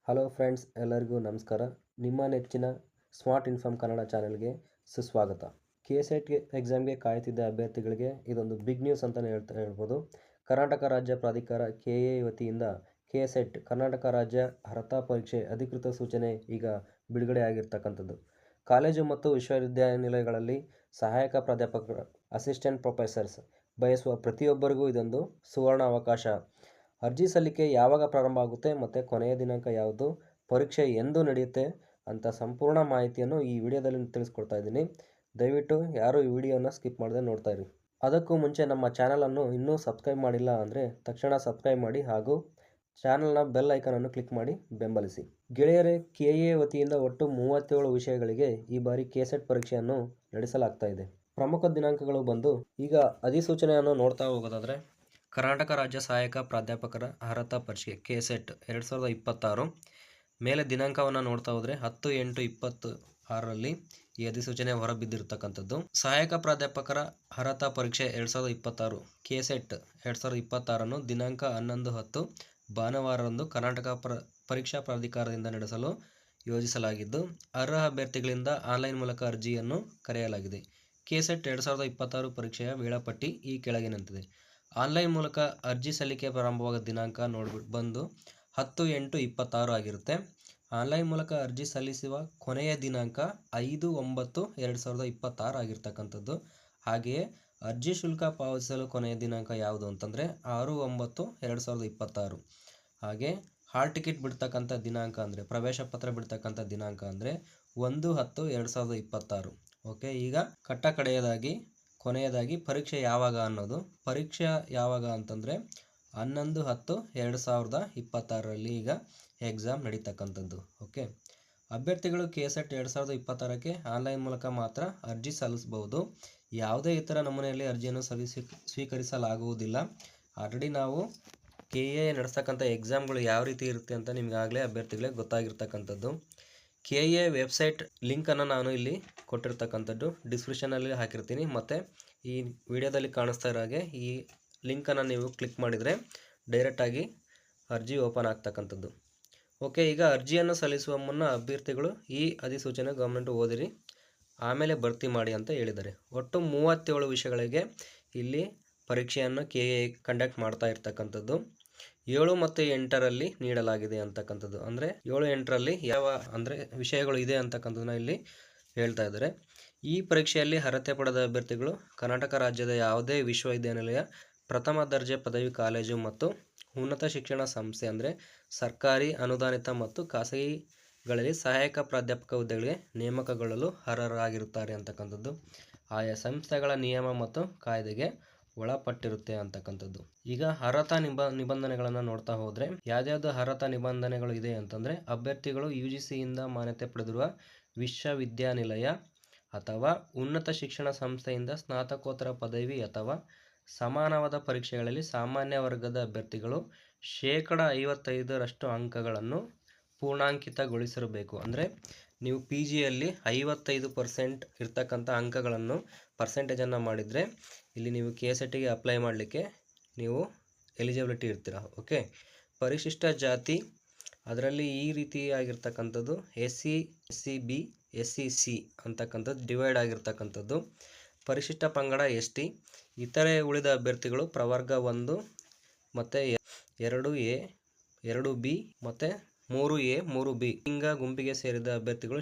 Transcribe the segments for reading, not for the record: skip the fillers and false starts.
Hello friends, ಎಲ್ಲರಿಗೂ ನಮಸ್ಕಾರ. ನಿಮ್ಮ ನೆಚ್ಚಿನ ಸ್ಮಾರ್ಟ್ ಇನ್ಫಾರ್ಮ್ ಕನ್ನಡ ಚಾನೆಲ್ಗೆ ಸುಸ್ವಾಗತ. KSET ಎಕ್ಸಾಮ್ಗೆ ಕಾಯ್ತಿದ್ದ ಅಭ್ಯರ್ಥಿಗಳಿಗೆ ಇದೊಂದು ಬಿಗ್ ನ್ಯೂಸ್ ಅಂತಲೇ ಹೇಳ್ಬೋದು. ಕರ್ನಾಟಕ ರಾಜ್ಯ ಪ್ರಾಧಿಕಾರ KA ವತಿಯಿಂದ KSET ಕರ್ನಾಟಕ ರಾಜ್ಯ ಅರ್ಹತಾ ಪರೀಕ್ಷೆ ಅಧಿಕೃತ ಸೂಚನೆ ಈಗ ಬಿಡುಗಡೆ ಆಗಿರ್ತಕ್ಕಂಥದ್ದು. ಕಾಲೇಜು ಮತ್ತು ವಿಶ್ವವಿದ್ಯಾನಿಲಯಗಳಲ್ಲಿ ಸಹಾಯಕ ಪ್ರಾಧ್ಯಾಪಕರು, ಅಸಿಸ್ಟೆಂಟ್ ಪ್ರೊಫೆಸರ್ಸ್ ಬಯಸುವ ಪ್ರತಿಯೊಬ್ಬರಿಗೂ ಇದೊಂದು ಸುವರ್ಣ ಅವಕಾಶ. ಅರ್ಜಿ ಸಲ್ಲಿಕೆ ಯಾವಾಗ ಪ್ರಾರಂಭ ಆಗುತ್ತೆ ಮತ್ತು ಕೊನೆಯ ದಿನಾಂಕ ಯಾವುದು, ಪರೀಕ್ಷೆ ಎಂದು ನಡೆಯುತ್ತೆ ಅಂತ ಸಂಪೂರ್ಣ ಮಾಹಿತಿಯನ್ನು ಈ ವಿಡಿಯೋದಲ್ಲಿ ತಿಳಿಸ್ಕೊಡ್ತಾ ಇದ್ದೀನಿ. ದಯವಿಟ್ಟು ಯಾರು ಈ ವಿಡಿಯೋನ ಸ್ಕಿಪ್ ಮಾಡದೆ ನೋಡ್ತಾ ಇರಿ. ಅದಕ್ಕೂ ಮುಂಚೆ ನಮ್ಮ ಚಾನಲನ್ನು ಇನ್ನೂ ಸಬ್ಸ್ಕ್ರೈಬ್ ಮಾಡಿಲ್ಲ ಅಂದರೆ ತಕ್ಷಣ ಸಬ್ಸ್ಕ್ರೈಬ್ ಮಾಡಿ ಹಾಗೂ ಚಾನಲ್ನ ಬೆಲ್ ಐಕನನ್ನು ಕ್ಲಿಕ್ ಮಾಡಿ ಬೆಂಬಲಿಸಿ. ಗೆಳೆಯರೇ, KA ವತಿಯಿಂದ ಒಟ್ಟು 37 ವಿಷಯಗಳಿಗೆ ಈ ಬಾರಿ KSET ಪರೀಕ್ಷೆಯನ್ನು ನಡೆಸಲಾಗ್ತಾ ಇದೆ. ಪ್ರಮುಖ ದಿನಾಂಕಗಳು ಬಂದು, ಈಗ ಅಧಿಸೂಚನೆಯನ್ನು ನೋಡ್ತಾ ಹೋಗೋದಾದರೆ, ಕರ್ನಾಟಕ ರಾಜ್ಯ ಸಹಾಯಕ ಪ್ರಾಧ್ಯಾಪಕರ ಅರ್ಹತಾ ಪರೀಕ್ಷೆ KSET 2026 ಮೇಲೆ ದಿನಾಂಕವನ್ನು ನೋಡ್ತಾ ಹೋದರೆ 10/8/26ರಲ್ಲಿ ಈ ಅಧಿಸೂಚನೆ ಹೊರಬಿದ್ದಿರತಕ್ಕಂಥದ್ದು. ಸಹಾಯಕ ಪ್ರಾಧ್ಯಾಪಕರ ಅರ್ಹತಾ ಪರೀಕ್ಷೆ 2026 KSET 2026 ದಿನಾಂಕ 11/10 ಭಾನುವಾರದಂದು ಕರ್ನಾಟಕ ಪರೀಕ್ಷಾ ಪ್ರಾಧಿಕಾರದಿಂದ ನಡೆಸಲು ಯೋಜಿಸಲಾಗಿದ್ದು, ಅರ್ಹ ಅಭ್ಯರ್ಥಿಗಳಿಂದ ಆನ್ಲೈನ್ ಮೂಲಕ ಅರ್ಜಿಯನ್ನು ಕರೆಯಲಾಗಿದೆ. KSET 2026 ಪರೀಕ್ಷೆಯ ವೇಳಾಪಟ್ಟಿ ಈ ಕೆಳಗಿನಂತಿದೆ. ಆನ್ಲೈನ್ ಮೂಲಕ ಅರ್ಜಿ ಸಲ್ಲಿಕೆ ಪ್ರಾರಂಭವಾದ ದಿನಾಂಕ ಬಂದು 10/8/26 ಆಗಿರುತ್ತೆ. ಆನ್ಲೈನ್ ಮೂಲಕ ಅರ್ಜಿ ಸಲ್ಲಿಸುವ ಕೊನೆಯ ದಿನಾಂಕ 5/9/2026 ಆಗಿರ್ತಕ್ಕಂಥದ್ದು. ಹಾಗೆಯೇ ಅರ್ಜಿ ಶುಲ್ಕ ಪಾವತಿಸಲು ಕೊನೆಯ ದಿನಾಂಕ ಯಾವುದು ಅಂತಂದರೆ 6/9/2026. ಹಾಗೆ ಹಾಲ್ ಟಿಕೆಟ್ ಬಿಡ್ತಕ್ಕಂಥ ದಿನಾಂಕ ಅಂದರೆ ಪ್ರವೇಶ ಪತ್ರ ಬಿಡ್ತಕ್ಕಂಥ ದಿನಾಂಕ ಅಂದರೆ 1/10/2026. ಓಕೆ, ಈಗ ಕೊನೆಯದಾಗಿ ಪರೀಕ್ಷೆ ಯಾವಾಗ ಅನ್ನೋದು. ಪರೀಕ್ಷೆ ಯಾವಾಗ ಅಂತಂದರೆ 11/10/2026ರಲ್ಲಿ ಈಗ ಎಕ್ಸಾಮ್ ನಡೀತಕ್ಕಂಥದ್ದು. ಓಕೆ, ಅಭ್ಯರ್ಥಿಗಳು KSET 2026ಕ್ಕೆ ಆನ್ಲೈನ್ ಮೂಲಕ ಮಾತ್ರ ಅರ್ಜಿ ಸಲ್ಲಿಸಬಹುದು. ಯಾವುದೇ ಇತರ ನಮೂನೆಯಲ್ಲಿ ಅರ್ಜಿಯನ್ನು ಸ್ವೀಕರಿಸಲಾಗುವುದಿಲ್ಲ. ಆಲ್ರೆಡಿ ನಾವು KA ನಡೆಸ್ತಕ್ಕಂಥ ಎಕ್ಸಾಮ್ಗಳು ಯಾವ ರೀತಿ ಇರುತ್ತೆ ಅಂತ ನಿಮಗಾಗಲೇ ಅಭ್ಯರ್ಥಿಗಳಿಗೆ ಗೊತ್ತಾಗಿರ್ತಕ್ಕಂಥದ್ದು. KA ವೆಬ್ಸೈಟ್ ಲಿಂಕನ್ನು ನಾನು ಇಲ್ಲಿ ಕೊಟ್ಟಿರ್ತಕ್ಕಂಥದ್ದು ಡಿಸ್ಕ್ರಿಪ್ಷನಲ್ಲಿ ಹಾಕಿರ್ತೀನಿ. ಮತ್ತು ಈ ವಿಡಿಯೋದಲ್ಲಿ ಕಾಣಿಸ್ತಾ ಇರೋ ಹಾಗೆ ಈ ಲಿಂಕನ್ನು ನೀವು ಕ್ಲಿಕ್ ಮಾಡಿದರೆ ಡೈರೆಕ್ಟಾಗಿ ಅರ್ಜಿ ಓಪನ್ ಆಗ್ತಕ್ಕಂಥದ್ದು. ಓಕೆ, ಈಗ ಅರ್ಜಿಯನ್ನು ಸಲ್ಲಿಸುವ ಮುನ್ನ ಅಭ್ಯರ್ಥಿಗಳು ಈ ಅಧಿಸೂಚನೆ ಗಮನಿಟ್ಟು ಓದಿರಿ, ಆಮೇಲೆ ಭರ್ತಿ ಮಾಡಿ ಅಂತ ಹೇಳಿದ್ದಾರೆ. ಒಟ್ಟು 37 ವಿಷಯಗಳಿಗೆ ಇಲ್ಲಿ ಪರೀಕ್ಷೆಯನ್ನು KA ಕಂಡಕ್ಟ್ ಮಾಡ್ತಾ ಇರ್ತಕ್ಕಂಥದ್ದು. 7 ಮತ್ತು 8ರಲ್ಲಿ ನೀಡಲಾಗಿದೆ ಅಂತಕ್ಕಂಥದ್ದು. ಅಂದರೆ 7, 8ರಲ್ಲಿ ಯಾವ ವಿಷಯಗಳು ಇದೆ ಅಂತಕ್ಕಂಥದ್ದನ್ನ ಇಲ್ಲಿ ಹೇಳ್ತಾ ಇದ್ದಾರೆ. ಈ ಪರೀಕ್ಷೆಯಲ್ಲಿ ಅರ್ಹತೆ ಪಡೆದ ಅಭ್ಯರ್ಥಿಗಳು ಕರ್ನಾಟಕ ರಾಜ್ಯದ ಯಾವುದೇ ವಿಶ್ವವಿದ್ಯಾನಿಲಯ, ಪ್ರಥಮ ದರ್ಜೆ ಪದವಿ ಕಾಲೇಜು ಮತ್ತು ಉನ್ನತ ಶಿಕ್ಷಣ ಸಂಸ್ಥೆ ಅಂದರೆ ಸರ್ಕಾರಿ, ಅನುದಾನಿತ ಮತ್ತು ಖಾಸಗಿಗಳಲ್ಲಿ ಸಹಾಯಕ ಪ್ರಾಧ್ಯಾಪಕ ಹುದ್ದೆಗಳಿಗೆ ನೇಮಕಗೊಳ್ಳಲು ಅರ್ಹರಾಗಿರುತ್ತಾರೆ ಅಂತಕ್ಕಂಥದ್ದು. ಆಯಾ ಸಂಸ್ಥೆಗಳ ನಿಯಮ ಮತ್ತು ಕಾಯ್ದೆಗೆ ಒಳಪಟ್ಟಿರುತ್ತೆ ಅಂತಕ್ಕಂಥದ್ದು. ಈಗ ಅರ್ಹತಾ ನಿಬಂಧನೆಗಳನ್ನು ನೋಡ್ತಾ ಹೋದರೆ ಯಾವ್ಯಾವುದು ಅರ್ಹತಾ ನಿಬಂಧನೆಗಳು ಇದೆ ಅಂತಂದರೆ, ಅಭ್ಯರ್ಥಿಗಳು UGCಯಿಂದ ಮಾನ್ಯತೆ ಪಡೆದಿರುವ ವಿಶ್ವವಿದ್ಯಾನಿಲಯ ಅಥವಾ ಉನ್ನತ ಶಿಕ್ಷಣ ಸಂಸ್ಥೆಯಿಂದ ಸ್ನಾತಕೋತ್ತರ ಪದವಿ ಅಥವಾ ಸಮಾನವಾದ ಪರೀಕ್ಷೆಗಳಲ್ಲಿ ಸಾಮಾನ್ಯ ವರ್ಗದ ಅಭ್ಯರ್ಥಿಗಳು 55% ಅಂಕಗಳನ್ನು ಪೂರ್ಣಾಂಕಿತಗೊಳಿಸಿರಬೇಕು. ಅಂದರೆ ನೀವು PGಯಲ್ಲಿ 55% ಇರ್ತಕ್ಕಂಥ ಅಂಕಗಳನ್ನು ಪರ್ಸೆಂಟೇಜನ್ನು ಮಾಡಿದರೆ ಇಲ್ಲಿ ನೀವು KSETಗೆ ಅಪ್ಲೈ ಮಾಡಲಿಕ್ಕೆ ನೀವು ಎಲಿಜಿಬಿಲಿಟಿ ಇರ್ತೀರ. ಓಕೆ, ಪರಿಶಿಷ್ಟ ಜಾತಿ ಅದರಲ್ಲಿ ಈ ರೀತಿಯಾಗಿರ್ತಕ್ಕಂಥದ್ದು SC, SCB, SCC ಅಂತಕ್ಕಂಥದ್ದು ಡಿವೈಡ್ ಆಗಿರ್ತಕ್ಕಂಥದ್ದು. ಪರಿಶಿಷ್ಟ ಪಂಗಡ ST, ಇತರೆ ಉಳಿದ ಅಭ್ಯರ್ಥಿಗಳು ಪ್ರವರ್ಗ 1 ಮತ್ತು 2A, 2B ಮತ್ತು 3A, 3B ಲಿಂಗ ಗುಂಪಿಗೆ ಸೇರಿದ ಅಭ್ಯರ್ಥಿಗಳು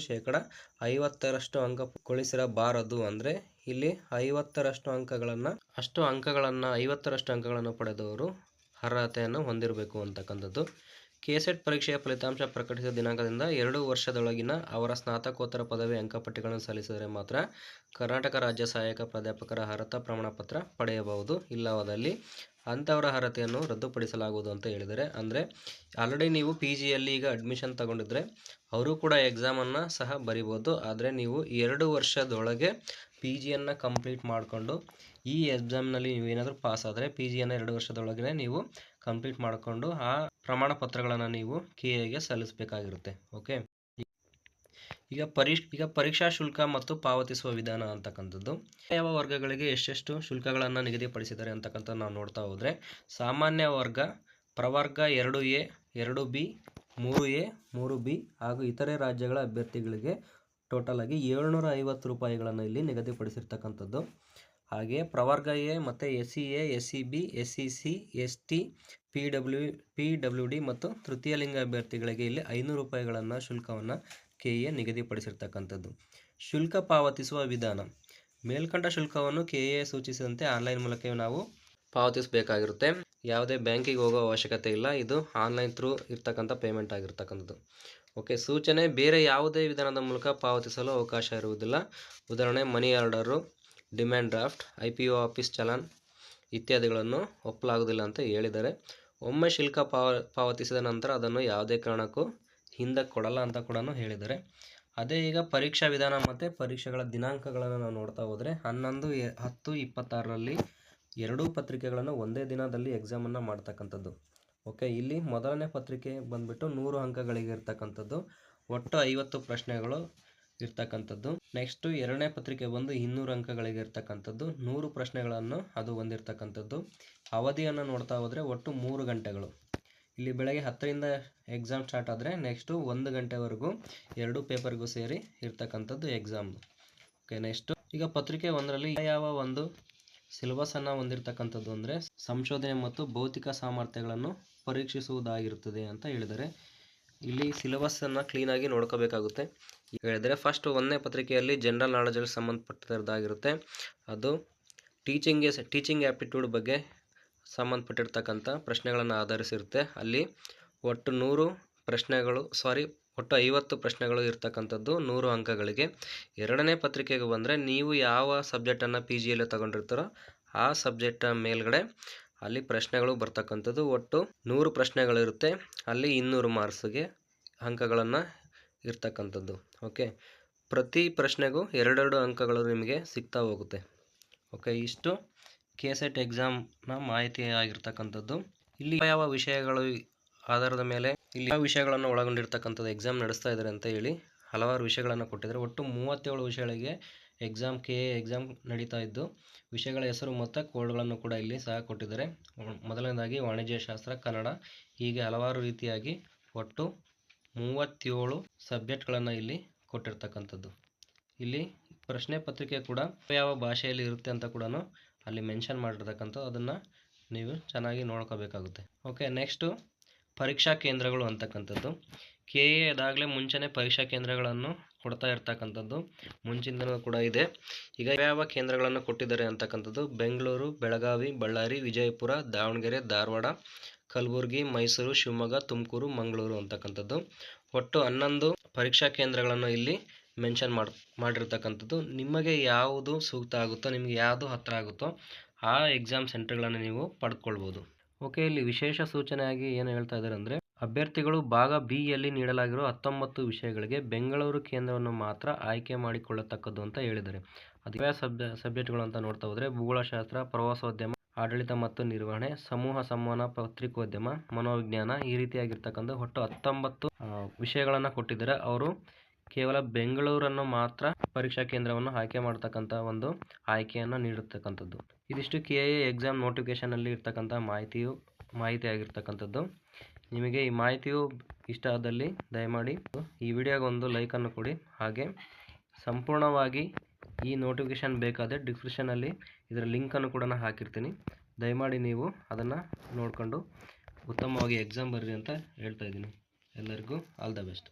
50% ಅಂಕ ಗಳಿಸಿರಬಾರದು. ಅಂದರೆ ಇಲ್ಲಿ 50% ಅಂಕಗಳನ್ನು 50% ಅಂಕಗಳನ್ನು ಪಡೆದವರು ಅರ್ಹತೆಯನ್ನು ಹೊಂದಿರಬೇಕು ಅಂತಕ್ಕಂಥದ್ದು. KSET ಪರೀಕ್ಷೆಯ ಫಲಿತಾಂಶ ಪ್ರಕಟಿಸಿದ ದಿನಾಂಕದಿಂದ 2 ವರ್ಷದೊಳಗಿನ ಅವರ ಸ್ನಾತಕೋತ್ತರ ಪದವಿ ಅಂಕಪಟ್ಟಿಗಳನ್ನು ಸಲ್ಲಿಸಿದರೆ ಮಾತ್ರ ಕರ್ನಾಟಕ ರಾಜ್ಯ ಸಹಾಯಕ ಪ್ರಾಧ್ಯಾಪಕರ ಅರ್ಹತಾ ಪ್ರಮಾಣಪತ್ರ ಪಡೆಯಬಹುದು. ಇಲ್ಲವಾದಲ್ಲಿ ಅಂಥವರ ಅರ್ಹತೆಯನ್ನು ರದ್ದುಪಡಿಸಲಾಗುವುದು ಅಂತ ಹೇಳಿದ್ದಾರೆ. ಅಂದರೆ ಆಲ್ರೆಡಿ ನೀವು PGಯಲ್ಲಿ ಈಗ ಅಡ್ಮಿಷನ್ ತಗೊಂಡಿದ್ರೆ ಅವರು ಕೂಡ ಎಕ್ಸಾಮನ್ನು ಸಹ ಬರಿಬೋದು. ಆದರೆ ನೀವು 2 ವರ್ಷದೊಳಗೆ PGಯನ್ನು ಕಂಪ್ಲೀಟ್ ಮಾಡಿಕೊಂಡು ಈ ಎಕ್ಸಾಮ್ನಲ್ಲಿ ನೀವೇನಾದರೂ ಪಾಸ್ ಆದರೆ PGಯನ್ನು 2 ವರ್ಷದೊಳಗೆ ನೀವು ಕಂಪ್ಲೀಟ್ ಮಾಡಿಕೊಂಡು ಆ ಪ್ರಮಾಣ ಪತ್ರಗಳನ್ನು ನೀವು KAಗೆ ಸಲ್ಲಿಸಬೇಕಾಗಿರುತ್ತೆ. ಓಕೆ, ಈಗ ಪರೀಕ್ಷಾ ಶುಲ್ಕ ಮತ್ತು ಪಾವತಿಸುವ ವಿಧಾನ ಅಂತಕ್ಕಂಥದ್ದು. ಯಾವ ವರ್ಗಗಳಿಗೆ ಎಷ್ಟೆಷ್ಟು ಶುಲ್ಕಗಳನ್ನು ನಿಗದಿಪಡಿಸಿದ್ದಾರೆ ಅಂತಕ್ಕಂಥ ನಾವು ನೋಡ್ತಾ ಹೋದರೆ, ಸಾಮಾನ್ಯ ವರ್ಗ ಪ್ರವರ್ಗ 2A, 2B, 3A 3B ಹಾಗೂ ಇತರೆ ರಾಜ್ಯಗಳ ಅಭ್ಯರ್ಥಿಗಳಿಗೆ ಟೋಟಲ್ ಆಗಿ 750 ರೂಪಾಯಿಗಳನ್ನು ಇಲ್ಲಿ ನಿಗದಿಪಡಿಸಿರ್ತಕ್ಕಂಥದ್ದು. ಹಾಗೆ ಪ್ರವರ್ಗ ಎ ಮತ್ತು SCA SCB SCC ST PWD ಮತ್ತು ತೃತೀಯ ಲಿಂಗ ಅಭ್ಯರ್ಥಿಗಳಿಗೆ ಇಲ್ಲಿ 500 ರೂಪಾಯಿಗಳನ್ನು ಶುಲ್ಕವನ್ನು KA ನಿಗದಿಪಡಿಸಿರ್ತಕ್ಕಂಥದ್ದು. ಶುಲ್ಕ ಪಾವತಿಸುವ ವಿಧಾನ. ಮೇಲ್ಕಂಡ ಶುಲ್ಕವನ್ನು KA ಸೂಚಿಸಿದಂತೆ ಆನ್ಲೈನ್ ಮೂಲಕ ನಾವು ಪಾವತಿಸಬೇಕಾಗಿರುತ್ತೆ. ಯಾವುದೇ ಬ್ಯಾಂಕಿಗೆ ಹೋಗೋ ಅವಶ್ಯಕತೆ ಇಲ್ಲ. ಇದು ಆನ್ಲೈನ್ ಥ್ರೂ ಇರ್ತಕ್ಕಂಥ ಪೇಮೆಂಟ್ ಆಗಿರ್ತಕ್ಕಂಥದ್ದು. ಓಕೆ, ಸೂಚನೆ. ಬೇರೆ ಯಾವುದೇ ವಿಧಾನದ ಮೂಲಕ ಪಾವತಿಸಲು ಅವಕಾಶ ಇರುವುದಿಲ್ಲ. ಉದಾಹರಣೆ, money order, demand draft, IPO office challan ಇತ್ಯಾದಿಗಳನ್ನು ಒಪ್ಪಲಾಗುವುದಿಲ್ಲ ಅಂತ ಹೇಳಿದ್ದಾರೆ. ಒಮ್ಮೆ ಶುಲ್ಕ ಪಾವತಿಸಿದ ನಂತರ ಅದನ್ನು ಯಾವುದೇ ಕಾರಣಕ್ಕೂ ಹಿಂದಕ್ಕೆ ಕೊಡಲ್ಲ ಅಂತ ಕೂಡ ಹೇಳಿದ್ದಾರೆ. ಅದೇ ಈಗ ಪರೀಕ್ಷಾ ವಿಧಾನ ಮತ್ತು ಪರೀಕ್ಷೆಗಳ ದಿನಾಂಕಗಳನ್ನು ನಾವು ನೋಡ್ತಾ ಹೋದರೆ 11/10/26ರಲ್ಲಿ ಎರಡೂ ಪತ್ರಿಕೆಗಳನ್ನು ಒಂದೇ ದಿನದಲ್ಲಿ ಎಕ್ಸಾಮನ್ನು ಮಾಡ್ತಕ್ಕಂಥದ್ದು. ಓಕೆ, ಇಲ್ಲಿ ಮೊದಲನೇ ಪತ್ರಿಕೆ ಬಂದುಬಿಟ್ಟು 100 ಅಂಕಗಳಿಗೆ ಇರ್ತಕ್ಕಂಥದ್ದು, ಒಟ್ಟು 50 ಪ್ರಶ್ನೆಗಳು ಇರ್ತಕ್ಕಂಥದ್ದು. ನೆಕ್ಸ್ಟು ಎರಡನೇ ಪತ್ರಿಕೆ ಬಂದು 200 ಅಂಕಗಳಿಗೆ ಇರ್ತಕ್ಕಂಥದ್ದು, 100 ಪ್ರಶ್ನೆಗಳನ್ನು ಅದು ಹೊಂದಿರತಕ್ಕಂಥದ್ದು. ಅವಧಿಯನ್ನು ನೋಡ್ತಾ ಹೋದರೆ ಒಟ್ಟು 3 ಗಂಟೆಗಳು. ಇಲ್ಲಿ ಬೆಳಗ್ಗೆ 10ರಿಂದ ಎಕ್ಸಾಮ್ ಸ್ಟಾರ್ಟ್ ಆದರೆ ನೆಕ್ಸ್ಟು 1 ಗಂಟೆವರೆಗೂ ಎರಡೂ ಪೇಪರ್ಗೂ ಸೇರಿ ಇರ್ತಕ್ಕಂಥದ್ದು ಎಕ್ಸಾಮ್. ಓಕೆ, ನೆಕ್ಸ್ಟು ಈಗ ಪತ್ರಿಕೆ 1ರಲ್ಲಿ ಯಾವ ಒಂದು ಸಿಲೆಬಸನ್ನು ಹೊಂದಿರತಕ್ಕಂಥದ್ದು ಅಂದರೆ ಸಂಶೋಧನೆ ಮತ್ತು ಭೌತಿಕ ಸಾಮರ್ಥ್ಯಗಳನ್ನು ಪರೀಕ್ಷಿಸುವುದಾಗಿರುತ್ತದೆ ಅಂತ ಹೇಳಿದರೆ, ಇಲ್ಲಿ ಸಿಲೆಬಸ್ಸನ್ನು ಕ್ಲೀನಾಗಿ ನೋಡ್ಕೋಬೇಕಾಗುತ್ತೆ. ಹೇಳಿದರೆ ಫಸ್ಟ್ 1ನೇ ಪತ್ರಿಕೆಯಲ್ಲಿ ಜನರಲ್ ನಾಲೆಡ್ಜಲ್ಲಿ ಸಂಬಂಧಪಟ್ಟಿರೋದಾಗಿರುತ್ತೆ. ಅದು ಟೀಚಿಂಗ್ ಆ್ಯಪ್ಟಿಟ್ಯೂಡ್ ಬಗ್ಗೆ ಸಂಬಂಧಪಟ್ಟಿರ್ತಕ್ಕಂಥ ಪ್ರಶ್ನೆಗಳನ್ನು ಆಧರಿಸಿರುತ್ತೆ. ಅಲ್ಲಿ ಒಟ್ಟು 50 ಪ್ರಶ್ನೆಗಳು ಇರ್ತಕ್ಕಂಥದ್ದು 100 ಅಂಕಗಳಿಗೆ. ಎರಡನೇ ಪತ್ರಿಕೆಗೆ ಬಂದರೆ ನೀವು ಯಾವ ಸಬ್ಜೆಕ್ಟನ್ನು PGಯಲ್ಲಿ ತಗೊಂಡಿರ್ತಾರೋ ಆ ಸಬ್ಜೆಕ್ಟ ಮೇಲ್ಗಡೆ ಅಲ್ಲಿ ಪ್ರಶ್ನೆಗಳು ಬರ್ತಕ್ಕಂಥದ್ದು. ಒಟ್ಟು 100 ಪ್ರಶ್ನೆಗಳಿರುತ್ತೆ. ಅಲ್ಲಿ 200 ಮಾರ್ಕ್ಸ್ಗೆ ಅಂಕಗಳನ್ನು ಇರ್ತಕ್ಕಂಥದ್ದು. ಓಕೆ, ಪ್ರತಿ ಪ್ರಶ್ನೆಗೂ 2 ಅಂಕಗಳು ನಿಮಗೆ ಸಿಗ್ತಾ ಹೋಗುತ್ತೆ. ಓಕೆ, ಇಷ್ಟು KSET ಎಕ್ಸಾಮ್ನ ಮಾಹಿತಿ ಆಗಿರ್ತಕ್ಕಂಥದ್ದು. ಇಲ್ಲಿ ಯಾವ ವಿಷಯಗಳು ಆಧಾರದ ಮೇಲೆ ಇಲ್ಲಿ ಯಾವ ವಿಷಯಗಳನ್ನು ಒಳಗೊಂಡಿರ್ತಕ್ಕಂಥದ್ದು ಎಕ್ಸಾಮ್ ನಡೆಸ್ತಾ ಇದ್ದಾರೆ ಅಂತ ಹೇಳಿ ಹಲವಾರು ವಿಷಯಗಳನ್ನು ಕೊಟ್ಟಿದ್ದಾರೆ. ಒಟ್ಟು 37 ವಿಷಯಗಳಿಗೆ KA ಎಕ್ಸಾಮ್ ನಡೀತಾ ಇದ್ದು, ವಿಷಯಗಳ ಹೆಸರು ಮತ್ತು ಕೋಡ್ಗಳನ್ನು ಕೂಡ ಇಲ್ಲಿ ಸಹ ಕೊಟ್ಟಿದ್ದಾರೆ. ಮೊದಲನೇದಾಗಿ ವಾಣಿಜ್ಯಶಾಸ್ತ್ರ, ಕನ್ನಡ, ಹೀಗೆ ಹಲವಾರು ರೀತಿಯಾಗಿ ಒಟ್ಟು 37 ಸಬ್ಜೆಕ್ಟ್ಗಳನ್ನು ಇಲ್ಲಿ ಕೊಟ್ಟಿರ್ತಕ್ಕಂಥದ್ದು. ಇಲ್ಲಿ ಪ್ರಶ್ನೆ ಪತ್ರಿಕೆ ಕೂಡ ಯಾವ ಭಾಷೆಯಲ್ಲಿ ಇರುತ್ತೆ ಅಂತ ಕೂಡ ಅಲ್ಲಿ ಮೆನ್ಷನ್ ಮಾಡಿರ್ತಕ್ಕಂಥದ್ದು, ಅದನ್ನು ನೀವು ಚೆನ್ನಾಗಿ ನೋಡ್ಕೋಬೇಕಾಗುತ್ತೆ. ಓಕೆ, ನೆಕ್ಸ್ಟು ಪರೀಕ್ಷಾ ಕೇಂದ್ರಗಳು ಅಂತಕ್ಕಂಥದ್ದು. KA ಅದಾಗಲೇ ಮುಂಚೆನೇ ಪರೀಕ್ಷಾ ಕೇಂದ್ರಗಳನ್ನು ಕೊಡ್ತಾ ಇರ್ತಕ್ಕಂಥದ್ದು ಮುಂಚಿಂದನೂ ಕೂಡ ಇದೆ. ಈಗ ಯಾವ ಕೇಂದ್ರಗಳನ್ನು ಕೊಟ್ಟಿದ್ದಾರೆ ಅಂತಕ್ಕಂಥದ್ದು: ಬೆಂಗಳೂರು, ಬೆಳಗಾವಿ, ಬಳ್ಳಾರಿ, ವಿಜಯಪುರ, ದಾವಣಗೆರೆ, ಧಾರವಾಡ, ಕಲಬುರಗಿ, ಮೈಸೂರು, ಶಿವಮೊಗ್ಗ, ತುಮಕೂರು, ಮಂಗಳೂರು ಅಂತಕ್ಕಂಥದ್ದು. ಒಟ್ಟು 11 ಪರೀಕ್ಷಾ ಕೇಂದ್ರಗಳನ್ನು ಇಲ್ಲಿ ಮೆನ್ಷನ್ ಮಾಡಿರ್ತಕ್ಕಂಥದ್ದು. ನಿಮಗೆ ಯಾವುದು ಸೂಕ್ತ ಆಗುತ್ತೋ, ನಿಮಗೆ ಯಾವುದು ಹತ್ತಿರ ಆಗುತ್ತೋ ಆ ಎಕ್ಸಾಮ್ ಸೆಂಟರ್ಗಳನ್ನು ನೀವು ಪಡೆದುಕೊಳ್ಬೋದು. ಓಕೆ, ಇಲ್ಲಿ ವಿಶೇಷ ಸೂಚನೆಯಾಗಿ ಏನು ಹೇಳ್ತಾ ಇದ್ದಾರೆ ಅಂದರೆ, ಅಭ್ಯರ್ಥಿಗಳು ಭಾಗ B-ಯಲ್ಲಿ ನೀಡಲಾಗಿರುವ 19 ವಿಷಯಗಳಿಗೆ ಬೆಂಗಳೂರು ಕೇಂದ್ರವನ್ನು ಮಾತ್ರ ಆಯ್ಕೆ ಮಾಡಿಕೊಳ್ಳತಕ್ಕದ್ದು ಅಂತ ಹೇಳಿದ್ದಾರೆ. ಅದು ಯಾವ ಸಬ್ಜೆಕ್ಟ್ಗಳು ಅಂತ ನೋಡ್ತಾ ಹೋದರೆ ಭೂಗೋಳಶಾಸ್ತ್ರ, ಪ್ರವಾಸೋದ್ಯಮ, ಆಡಳಿತ ಮತ್ತು ನಿರ್ವಹಣೆ, ಸಮೂಹ ಸಂವಹನ, ಪತ್ರಿಕೋದ್ಯಮ, ಮನೋವಿಜ್ಞಾನ, ಈ ರೀತಿಯಾಗಿರ್ತಕ್ಕಂಥ ಒಟ್ಟು 19 ವಿಷಯಗಳನ್ನು ಕೊಟ್ಟಿದ್ದಾರೆ. ಅವರು ಕೇವಲ ಬೆಂಗಳೂರನ್ನು ಮಾತ್ರ ಪರೀಕ್ಷಾ ಕೇಂದ್ರವನ್ನು ಆಯ್ಕೆ ಮಾಡ್ತಕ್ಕಂಥ ಒಂದು ಆಯ್ಕೆಯನ್ನು ನೀಡಿರ್ತಕ್ಕಂಥದ್ದು. ಇದಿಷ್ಟು KA ಎಕ್ಸಾಮ್ ನೋಟಿಫಿಕೇಷನಲ್ಲಿ ಇರ್ತಕ್ಕಂಥ ಮಾಹಿತಿ ಆಗಿರ್ತಕ್ಕಂಥದ್ದು. ನಿಮಗೆ ಈ ಮಾಹಿತಿಯು ಇಷ್ಟ ಆದಲ್ಲಿ ದಯಮಾಡಿ ಈ ವಿಡಿಯೋಗೆ ಒಂದು ಲೈಕನ್ನು ಕೊಡಿ. ಹಾಗೆ ಸಂಪೂರ್ಣವಾಗಿ ಈ ನೋಟಿಫಿಕೇಷನ್ ಬೇಕಾದರೆ ಡಿಸ್ಕ್ರಿಪ್ಷನಲ್ಲಿ ಇದರ ಲಿಂಕನ್ನು ಕೂಡ ಹಾಕಿರ್ತೀನಿ. ದಯಮಾಡಿ ನೀವು ಅದನ್ನು ನೋಡಿಕೊಂಡು ಉತ್ತಮವಾಗಿ ಎಕ್ಸಾಮ್ ಬರ್ರಿ ಅಂತ ಹೇಳ್ತಾ ಇದ್ದೀನಿ. ಎಲ್ಲರಿಗೂ ಆಲ್ ದ ಬೆಸ್ಟ್.